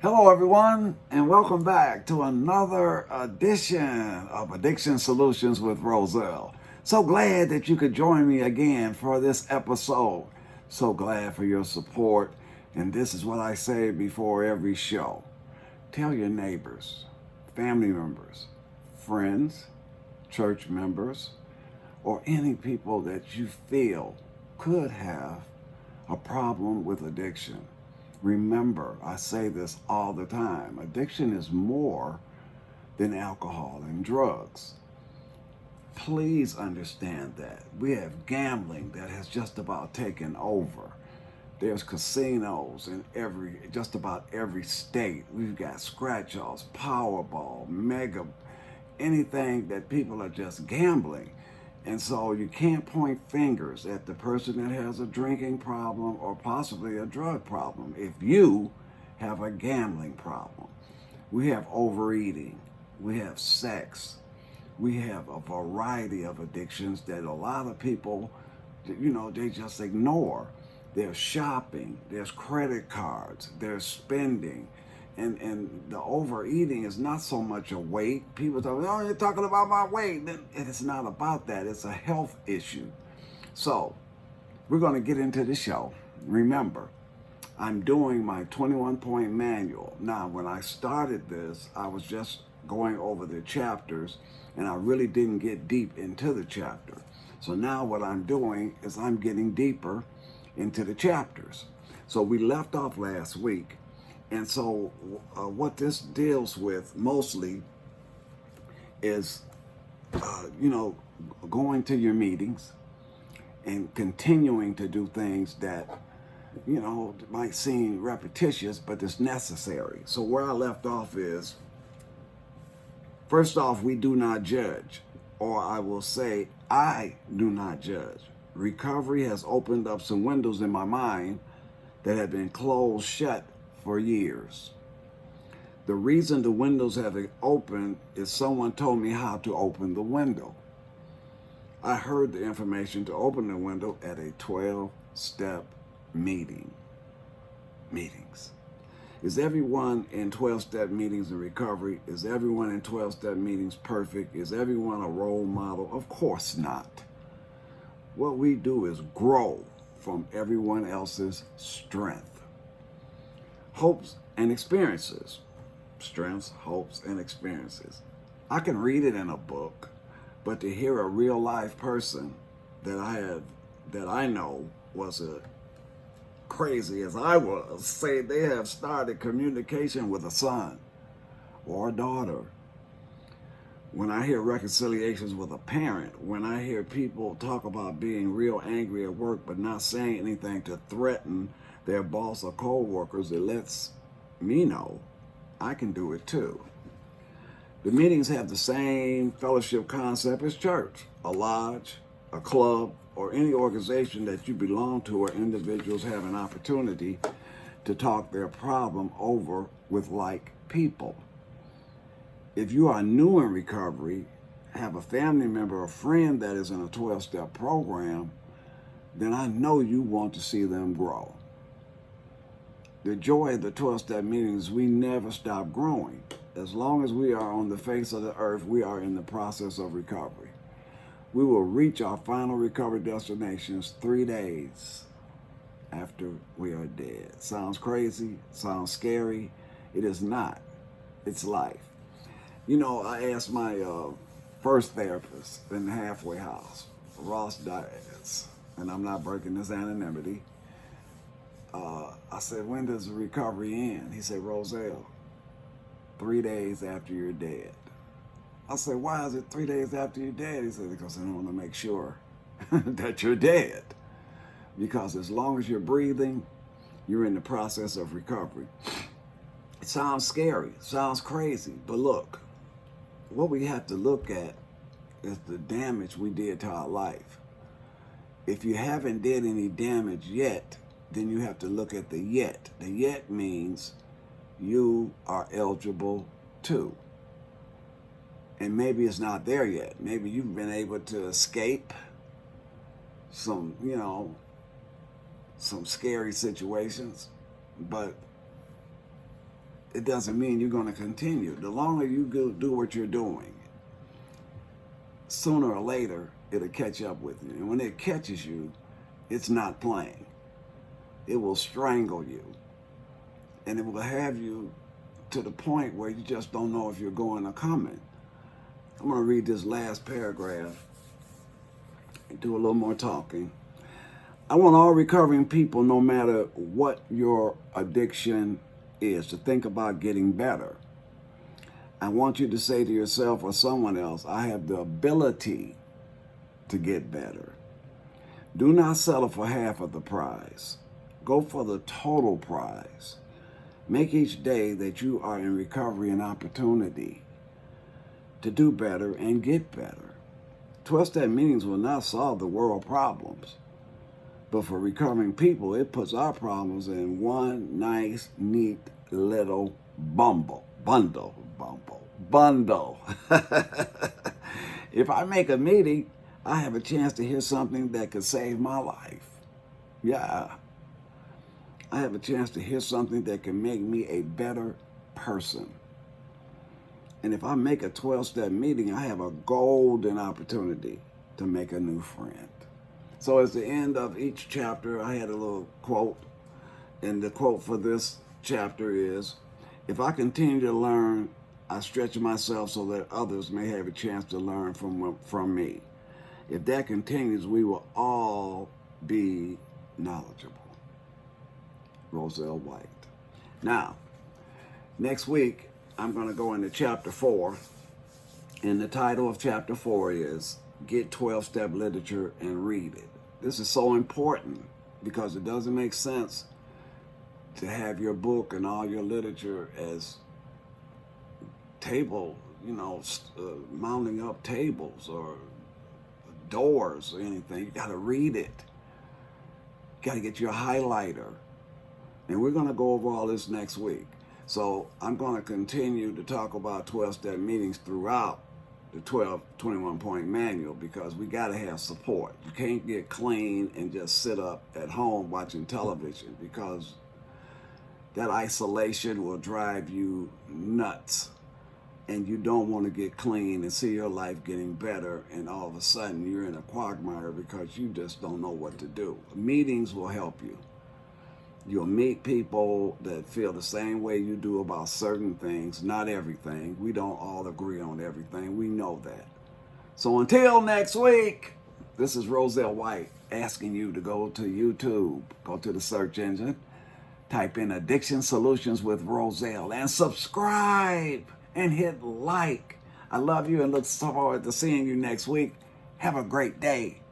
Hello, everyone, and welcome back to another edition of Addiction Solutions with Roselle. So glad that you could join me again for this episode. So glad for your support. And this is what I say before every show. Tell your neighbors, family members, friends, church members, or any people that you feel could have a problem with addiction. Remember, I say this all the time, addiction is more than alcohol and drugs. Please understand that. We have gambling that has just about taken over. There's casinos in just about every state. We've got scratch-offs, Powerball, Mega, anything that people are just gambling. And so you can't point fingers at the person that has a drinking problem or possibly a drug problem if you have a gambling problem. We have overeating, we have sex, we have a variety of addictions that a lot of people, they just ignore. There's shopping, there's credit cards, there's spending. And the overeating is not so much a weight. People talk, oh, you're talking about my weight. And it's not about that. It's a health issue. So we're going to get into the show. Remember, I'm doing my 21-point manual. Now, when I started this, I was just going over the chapters, and I really didn't get deep into the chapter. So now what I'm doing is I'm getting deeper into the chapters. So we left off last week. And so what this deals with mostly is, going to your meetings and continuing to do things that, might seem repetitious, but it's necessary. So where I left off is, first off, we do not judge, or I will say, I do not judge. Recovery has opened up some windows in my mind that had been closed shut for years. The reason the windows have opened is someone told me how to open the window. I heard the information to open the window at a 12-step meetings. Is everyone in 12-step meetings in recovery? Is everyone in 12-step meetings perfect? Is everyone a role model? Of course not. What we do is grow from everyone else's strength. Hopes and experiences. Strengths, hopes, and experiences. I can read it in a book, but to hear a real life person that I know was crazy as I was, say they have started communication with a son or a daughter. When I hear reconciliations with a parent, when I hear people talk about being real angry at work but not saying anything to threaten their boss or co-workers, it lets me know I can do it too. The meetings have the same fellowship concept as church, a lodge, a club, or any organization that you belong to where individuals have an opportunity to talk their problem over with like people. If you are new in recovery, have a family member or friend that is in a 12-step program, then I know you want to see them grow. The joy of the 12-step meetings, we never stop growing. As long as we are on the face of the earth, we are in the process of recovery. We will reach our final recovery destinations 3 days after we are dead. Sounds crazy, sounds scary. It is not. It's life. I asked my first therapist in the halfway house, Ross Diaz, and I'm not breaking this anonymity. I said, when does the recovery end? He said, Roselle, 3 days after you're dead. I said, why is it 3 days after you're dead? He said, because I want to make sure that you're dead. Because as long as you're breathing, you're in the process of recovery. It sounds scary, sounds crazy, but look, what we have to look at is the damage we did to our life. If you haven't did any damage yet, then you have to look at the yet. The yet means you are eligible to. And maybe it's not there yet. Maybe you've been able to escape some scary situations, but it doesn't mean you're going to continue. The longer you do what you're doing, sooner or later, it'll catch up with you. And when it catches you, it's not playing. It will strangle you. And it will have you to the point where you just don't know if you're going or coming. I'm going to read this last paragraph and do a little more talking. I want all recovering people, no matter what your addiction is, to think about getting better. I want you to say to yourself or someone else, I have the ability to get better. Do not settle for half of the prize. Go for the total prize. Make each day that you are in recovery an opportunity to do better and get better. 12-step meetings will not solve the world problems, but for recovering people, it puts our problems in one nice, neat little bundle. If I make a meeting, I have a chance to hear something that could save my life. Yeah. I have a chance to hear something that can make me a better person. And if I make a 12-step meeting, I have a golden opportunity to make a new friend. So at the end of each chapter, I had a little quote. And the quote for this chapter is, if I continue to learn, I stretch myself so that others may have a chance to learn from me. If that continues, we will all be knowledgeable. Roselle White. Now, next week, I'm going to go into chapter 4. And the title of chapter 4 is Get 12-Step Literature and Read It. This is so important because it doesn't make sense to have your book and all your literature as table, mounting up tables or doors or anything. You got to read it. You got to get your highlighter. And we're going to go over all this next week. So I'm going to continue to talk about 12-step meetings throughout the 21-point manual because we got to have support. You can't get clean and just sit up at home watching television because that isolation will drive you nuts. And you don't want to get clean and see your life getting better, and all of a sudden you're in a quagmire because you just don't know what to do. Meetings will help you. You'll meet people that feel the same way you do about certain things, not everything. We don't all agree on everything. We know that. So until next week, this is Roselle White asking you to go to YouTube, go to the search engine, type in Addiction Solutions with Roselle, and subscribe and hit like. I love you and look forward to seeing you next week. Have a great day.